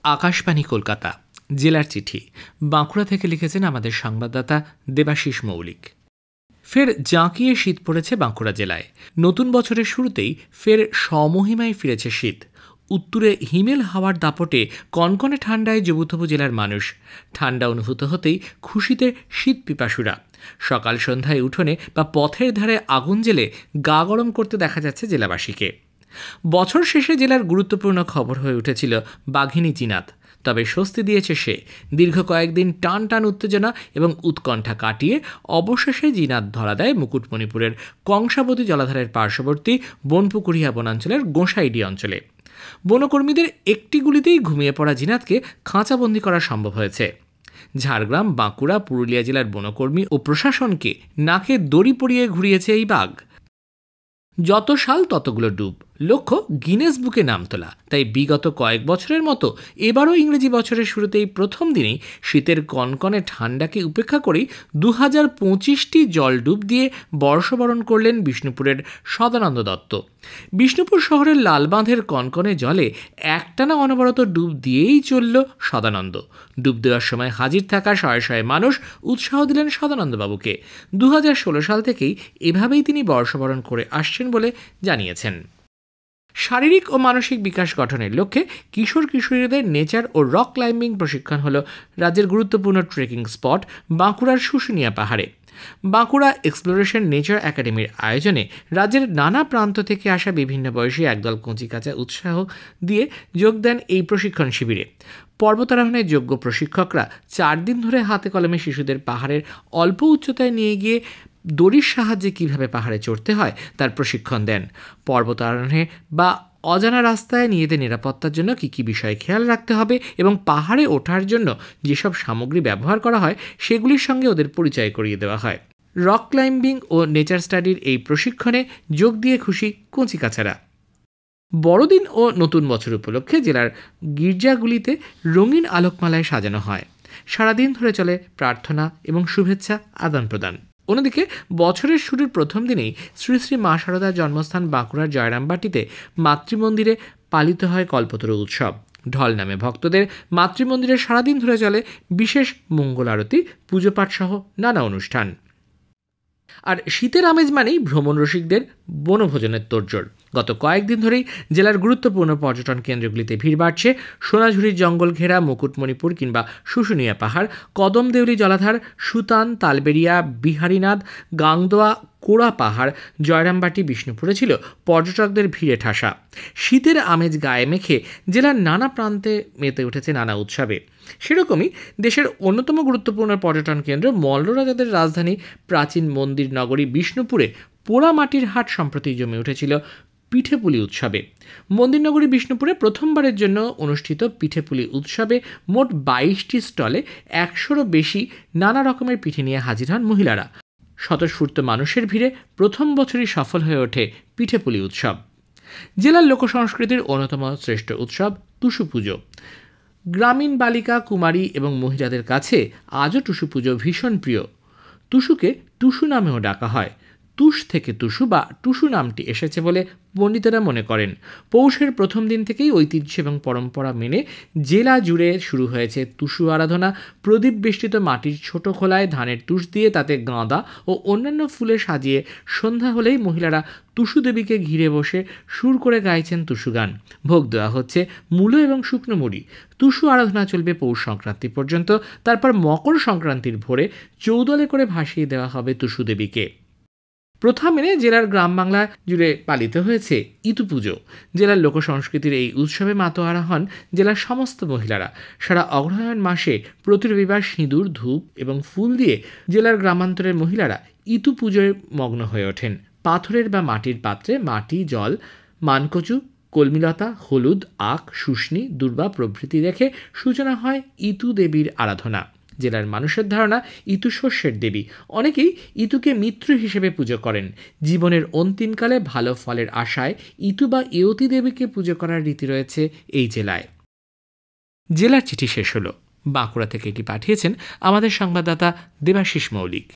আকাশবাণী কলকাতা জেলার চিঠি বাঁকুড়া থেকে লিখেছেন আমাদের সংবাদদাতা দেবাশিস মৌলিক। ফের জাঁকিয়ে শীত পড়েছে বাঁকুড়া জেলায়। নতুন বছরের শুরুতেই ফের স্বমহিমায় ফিরেছে শীত। উত্তরে হিমেল হাওয়ার দাপটে কনকনে ঠান্ডায় জবুথবু জেলার মানুষ। ঠান্ডা অনুভূত হতেই খুশিতে শীত পিপাসুরা। সকাল সন্ধ্যায় উঠোনে বা পথের ধারে আগুন জ্বেলে গা গরম করতে দেখা যাচ্ছে জেলাবাসীকে। বছর শেষে জেলার গুরুত্বপূর্ণ খবর হয়ে উঠেছিল বাঘিনী জিনাত। তবে স্বস্তি দিয়েছে সে। দীর্ঘ কয়েকদিন টান টান উত্তেজনা এবং উৎকণ্ঠা কাটিয়ে অবশেষে জিনাত ধরা দেয় মুকুটমণিপুরের কংসাবতী জলাধারের পার্শ্ববর্তী বনপুকুরিয়া বনাঞ্চলের গোঁসাইডি অঞ্চলে। বনকর্মীদের একটি গুলিতেই ঘুমিয়ে পড়া জিনাতকে খাঁচাবন্দি করা সম্ভব হয়েছে। ঝাড়গ্রাম, বাঁকুড়া, পুরুলিয়া জেলার বনকর্মী ও প্রশাসনকে নাকে দড়ি পরিয়ে ঘুরিয়েছে এই বাঘ। যত সাল ততগুলো ডুব, লক্ষ্য গিনেস বুকে নাম তোলা। তাই বিগত কয়েক বছরের মতো এবারও ইংরেজি বছরের শুরুতেই প্রথম দিনেই শীতের কনকনে ঠান্ডাকে উপেক্ষা করেই 2025টি জল ডুব দিয়ে বর্ষবরণ করলেন বিষ্ণুপুরের সদানন্দ দত্ত। বিষ্ণুপুর শহরের লালবাঁধের কনকনে জলে একটানা অনবরত ডুব দিয়েই চলল সদানন্দ। ডুব দেওয়ার সময় হাজির থাকা শয়ে শয়ে মানুষ উৎসাহ দিলেন সদানন্দবাবুকে। 2016 সাল থেকেই এভাবেই তিনি বর্ষবরণ করে আসছেন বলে জানিয়েছেন। শারীরিক ও মানসিক বিকাশ গঠনের লক্ষ্যে কিশোর কিশোরীদের নেচার ও রক ক্লাইম্বিং প্রশিক্ষণ হল রাজ্যের গুরুত্বপূর্ণ ট্রেকিং স্পট বাঁকুড়ার শুশুনিয়া পাহাড়ে। বাঁকুড়া এক্সপ্লোরেশন নেচার একাডেমির আয়োজনে রাজ্যের নানা প্রান্ত থেকে আসা বিভিন্ন বয়সী একদল কচিকাঁচা উৎসাহ দিয়ে যোগ দেন এই প্রশিক্ষণ শিবিরে। পর্বতারোহণের যোগ্য প্রশিক্ষকরা 4 দিন ধরে হাতে কলমে শিশুদের পাহাড়ের অল্প উচ্চতায় নিয়ে গিয়ে দড়ির সাহায্যে কিভাবে পাহাড়ে চড়তে হয় তার প্রশিক্ষণ দেন। পর্বতারোহণে বা অজানা রাস্তায় নিজেদের নিরাপত্তার জন্য কী কী বিষয়ে খেয়াল রাখতে হবে এবং পাহাড়ে ওঠার জন্য যেসব সামগ্রী ব্যবহার করা হয় সেগুলির সঙ্গে ওদের পরিচয় করিয়ে দেওয়া হয়। রক ক্লাইম্বিং ও নেচার স্টাডির এই প্রশিক্ষণে যোগ দিয়ে খুশি কচিকাঁচারা। বড়দিন ও নতুন বছর উপলক্ষে জেলার গির্জাগুলিতে রঙিন আলোকমালায় সাজানো হয়। সারাদিন ধরে চলে প্রার্থনা এবং শুভেচ্ছা আদান প্রদান। অন্যদিকে বছরের শুরুর প্রথম দিনেই শ্রী শ্রী মা শারদার জন্মস্থান বাঁকুড়ার জয়রামবাটিতে মাতৃমন্দিরে পালিত হয় কল্পতরু উৎসব। ঢল নামে ভক্তদের মাতৃমন্দিরে সারাদিন ধরে চলে বিশেষ মঙ্গল আরতি, পুজো পাঠ সহ নানা অনুষ্ঠান। আর শীতের আমেজ মানেই ভ্রমণ রসিকদের বনভোজনের তোড়জোড়। গত কয়েকদিন ধরেই জেলার গুরুত্বপূর্ণ পর্যটন কেন্দ্রগুলিতে ভিড় বাড়ছে। সোনাঝুরির জঙ্গল ঘেরা মুকুটমণিপুর কিংবা শুশুনিয়া পাহাড়, কদমদেউলি জলাধার, সুতান, তালবেরিয়া, বিহারীনাথ, গাংদোয়া, কোড়া পাহাড়, জয়রামবাটি, বিষ্ণুপুরে ছিল পর্যটকদের ভিড়ে ঠাসা। শীতের আমেজ গায়ে মেখে জেলার নানা প্রান্তে মেতে উঠেছে নানা উৎসবে। সেরকমই দেশের অন্যতম গুরুত্বপূর্ণ পর্যটন কেন্দ্র মল্ল রাজাদের রাজধানী প্রাচীন মন্দির নগরী বিষ্ণুপুরে পোড়া মাটির হাট সম্প্রতি জমে উঠেছিল পিঠেপুলি উৎসবে। মন্দিরনগরী বিষ্ণুপুরে প্রথমবারের জন্য অনুষ্ঠিত পিঠেপুলি উৎসবে মোট 22টি স্টলে 100রও বেশি নানা রকমের পিঠে নিয়ে হাজির হন মহিলারা। স্বতঃস্ফূর্ত মানুষের ভিড়ে প্রথম বছরই সফল হয়ে ওঠে পিঠেপুলি উৎসব। জেলার লোকসংস্কৃতির অন্যতম শ্রেষ্ঠ উৎসব টুসু পুজো। গ্রামীণ বালিকা, কুমারী এবং মহিলাদের কাছে আজও টুসু পুজো ভীষণ প্রিয়। টুসুকে টুসু নামেও ডাকা হয়। তুষ থেকে টুসু বা টুসু নামটি এসেছে বলে পণ্ডিতেরা মনে করেন। পৌষের প্রথম দিন থেকেই ঐতিহ্য এবং পরম্পরা মেনে জেলা জুড়ে শুরু হয়েছে টুসু আরাধনা। প্রদীপ বেষ্টিত মাটির ছোট খোলায় ধানের তুষ দিয়ে তাতে গাঁদা ও অন্যান্য ফুলে সাজিয়ে সন্ধ্যা হলেই মহিলারা টুসু দেবীকে ঘিরে বসে সুর করে গাইছেন টুসু গান। ভোগ দেওয়া হচ্ছে মূলো এবং শুকনো মুড়ি। টুসু আরাধনা চলবে পৌষ সংক্রান্তি পর্যন্ত। তারপর মকর সংক্রান্তির ভোরে চৌদলে করে ভাসিয়ে দেওয়া হবে টুসু দেবীকে। প্রথা মেনে জেলার গ্রাম বাংলা জুড়ে পালিত হয়েছে ইতু পুজো। জেলার লোকসংস্কৃতির এই উৎসবে মাতোয়ারা হন জেলার সমস্ত মহিলারা। সারা অগ্রহায়ণ মাসে প্রতি রবিবার সিঁদুর, ধূপ এবং ফুল দিয়ে জেলার গ্রামান্তরের মহিলারা ইতু পুজোয় মগ্ন হয়ে ওঠেন। পাথরের বা মাটির পাত্রে মাটি, জল, মানকচু, কলমিলতা, হলুদ, আখ, শুষ্নি, দূর্বা প্রভৃতি রেখে সূচনা হয় ইতু দেবীর আরাধনা। জেলার মানুষের ধারণা ইতু শস্যের দেবী। অনেকেই ইতুকে মিত্র হিসেবে পুজো করেন। জীবনের অন্তিমকালে ভালো ফলের আশায় ইতু বা ইয়তি দেবীকে পুজো করার রীতি রয়েছে এই জেলায়। জেলার চিঠি শেষ হলো। বাঁকুড়া থেকে এটি পাঠিয়েছেন আমাদের সংবাদদাতা দেবাশিস মৌলিক।